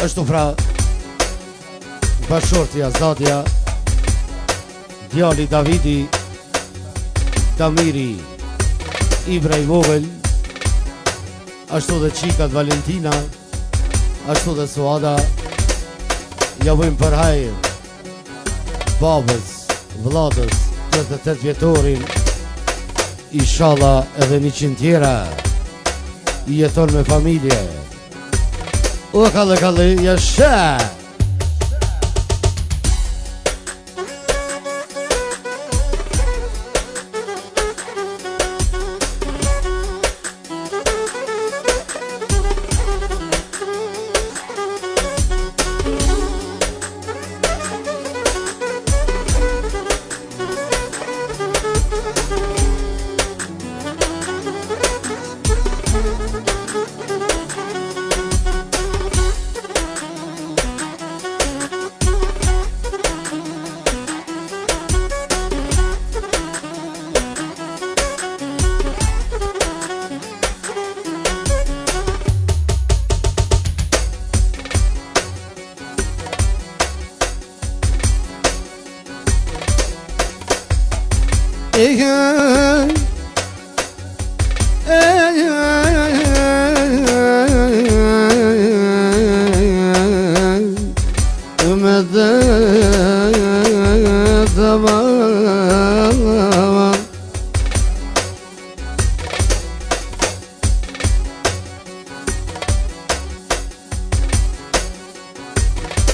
është fra bashortja Zadja, djali Davidi, Damiri, Ibra i vogël, ashtu dhe qikat Valentina, ashtu dhe Suada. Ja vëjmë për hajër babës, vladës, 38 vjetorin, inshallah edhe 100 tjera, i jeton me familje. O kalle, jasha!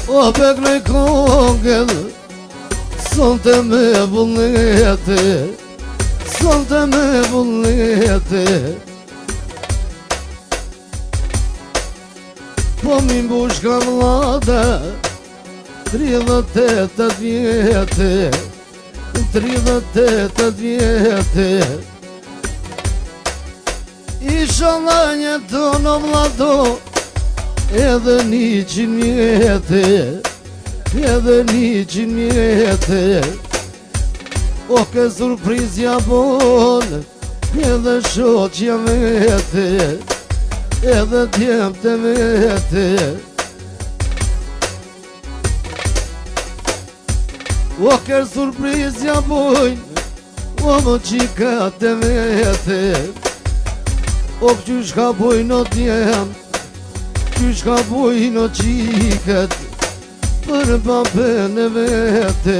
O bekle kongel, sonte me vullnete, sonte me vullnete. Po mi mbush ka mlada, 38 vjete, 38 vjete. Inshallah jeton o mlado, edhe 100 vjete, edhe 100 vjete. O ke surprizja bon, edhe shoqja vete, edhe djemte vete. O ke surprizja bon, o më qikate vete. O qysh ka bojnë o djem, qysh ka bojnë o qiket, për babën e vete,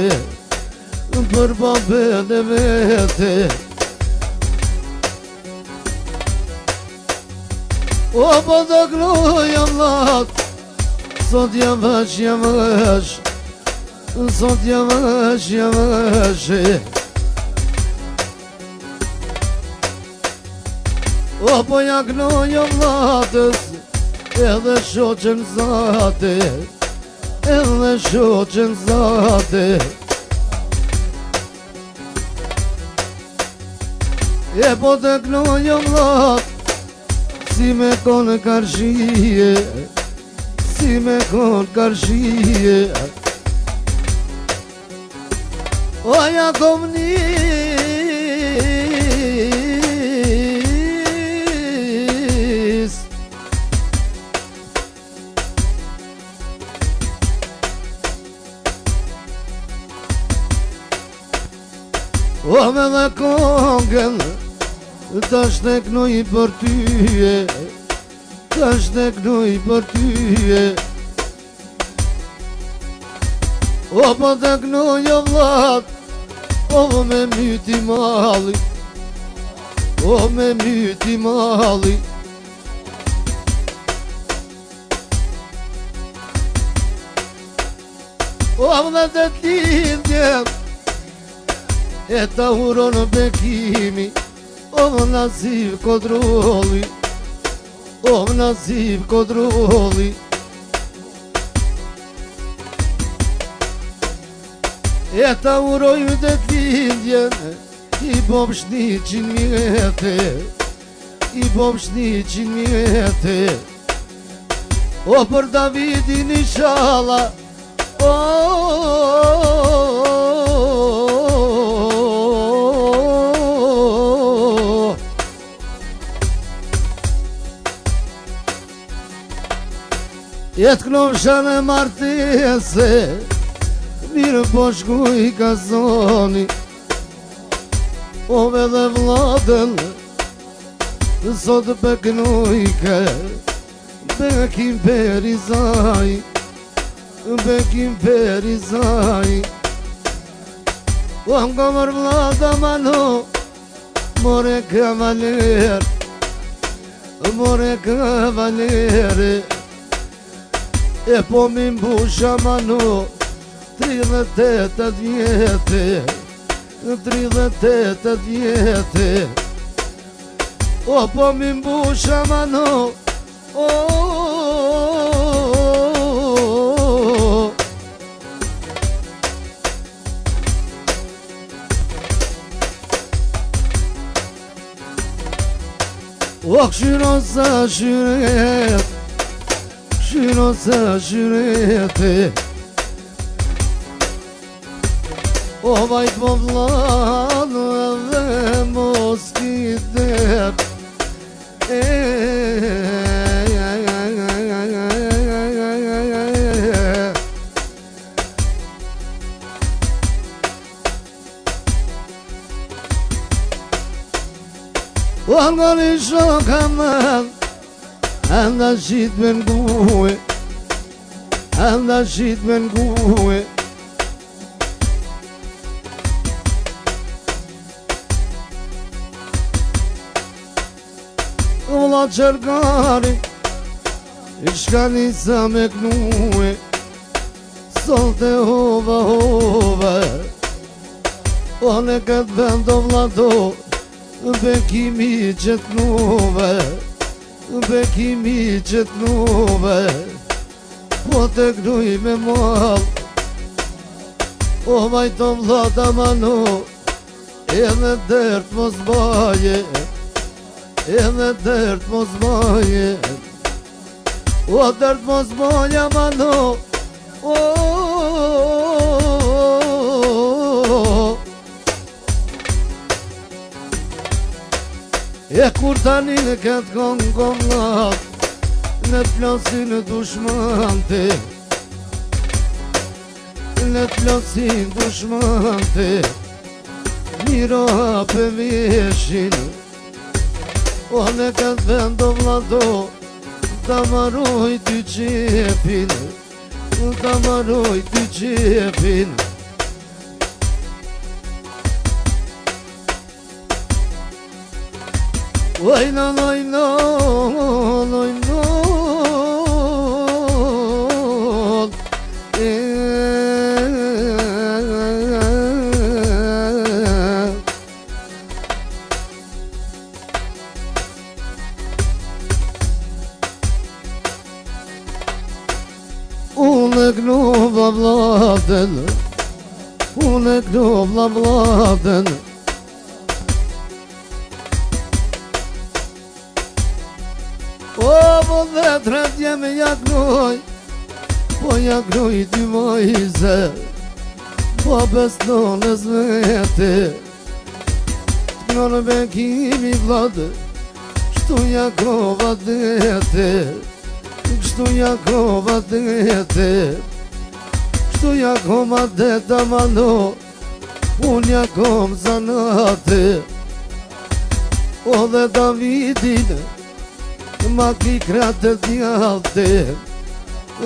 për babën e vete. O po të knoja vlat, sot jam vash, sot jam vash. O po ja knoja vlatës, edhe shoqen zate, edhe shoqen zate. E po të knoja vlat, si me konë karshie, si me konë karshie. O ja kom o me dhe kongen, tash të knoj për tyje, tash të knoj për tyje. O po të knoj o vlat, o me myti mali, o me myti mali. O dhe të t'lindjem, e ta uron bekimi, o naziv kodroli, o naziv kodroli. E ta uroj dhe t'lindjen, i bomsh 100 vjete, i bomsh 100 vjete. O për Davidin inshallah, Jetë knofsha në martese, mirë po shkuj ka zoni. Ove dhe vladën, sot beknojke, bekim perizaj, bekim perizaj. O nga mër vlada mano, more kavaler, more kavaler. E po mi mbusha mano, 38 vjetë, 38 vjetë. O po mi mbusha mano, O këshyro sa shyret, këshyro sa shyret. O vajt po vladë edhe mos kider. O nga një shoka man, anda shit me n'guhe, anda shit me n'guhe. Vla qërgari, I shka nisa me knuhe, solte hova hova. O në këtë vend o vlado, bekimi që t'nuve, bekimi që t'nuve. Po të knuj me mal, o vajto vlada mano, edhe dërt mos baje, edhe dërt mos baje. O dërt mos baje mano, E kur tani në këtë kongë komlat, në t'plasin dushmante, në t'plasin dushmante, miro hape veshin. O në këtë vend o vlado, ta maroj ty qepin, ta maroj ty qepin. Oj no no no no no Unë gnova vladen, unë gnova vladen. O, po dhe tretje me jaknoj, po jaknoj ty mojze, po besno në zvete. T'kno në bekimi vlade, kështu jakova dete, kështu jakova dete, kështu jakoma deta mano, unë jakom zanate. O dhe Davidin, ma ki kratë t'jalte,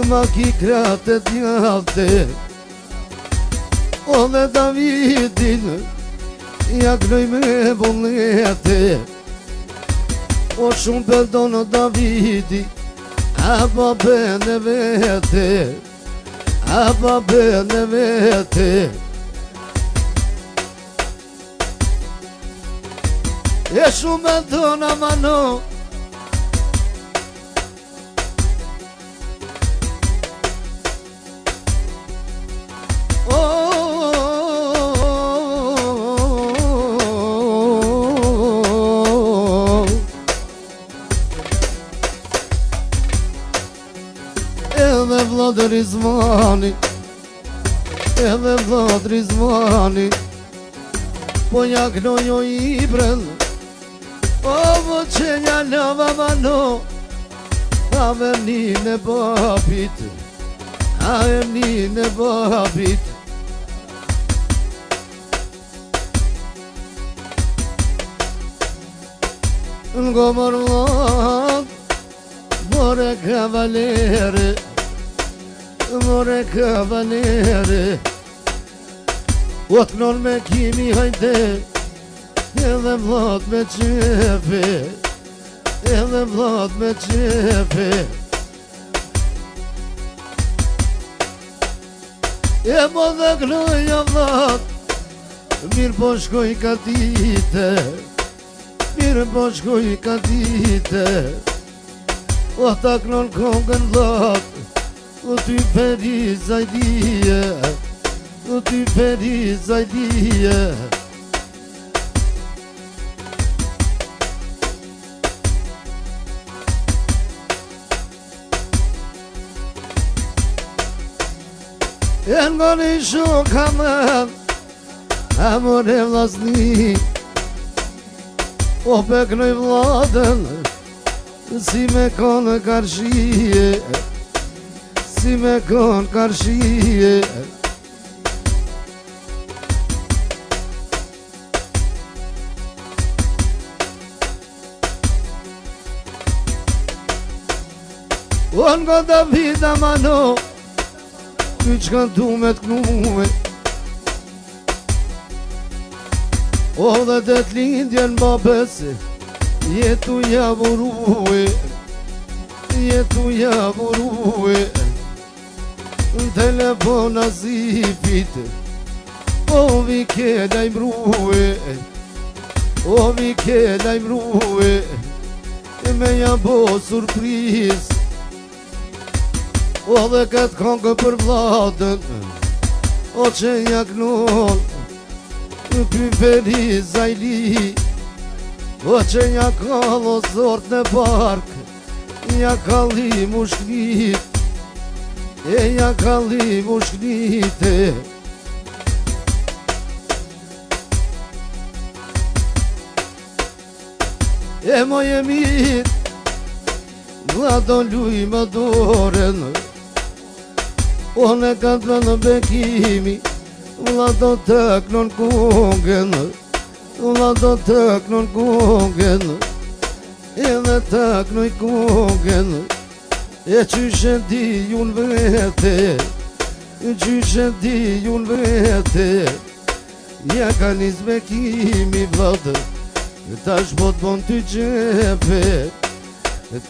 ma ki kratë t'jalte. O dhe Davidin, ja knoj me bollete. O shumë përdonë Davidi, a pa bene vete, a pa bene vete. E shumë përdonë mano, edhe Vlad Rizvani, edhe Vlad Rizvani, po nja knoj o Ibren, o vo që nja lava mano, emnin e babit, a emnin e babit. Ngo mërllat, more kavaleri, more kavaleri. O të knonë me kimi hajde, edhe vlat me qefe, edhe vlat me qefe. E mo dhe knoja vlat, mirë po shkoj ka dite, mirë po shkoj ka dite. O ta knonë kongën vlat, o ty peri zajdije, o ty peri zajdije. E nga një shok hamën, amor e vlasni, o peknoj vladën, si me konë karshije, si me konë karshije. O nga Davida mano, ty që du me t'knume, o dhe dhe t'lindjen babese, jetu javuruhe, jetu javuruhe. Në telefon azipit, o vi ke lajmruhe, o vi ke lajmruhe. Me ja bo surpriz, o dhe këtë kongë për vladën, o që ja knon, pyperi zajli, o që ja kall o zort në park, ja kalli mushknit, e ja kalli mushknite. E moj e mirë, vlado luj më doren, o në kanë të në bekimi, vlado të kënon kongen, vlado të kënon kongen, edhe të kënoj kongen. E qyshe di unë vete, qyshe di unë vete, ja ka një zbekimi vladë, ta shbot bon ty qepe,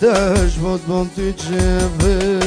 ta shbot bon ty qepe.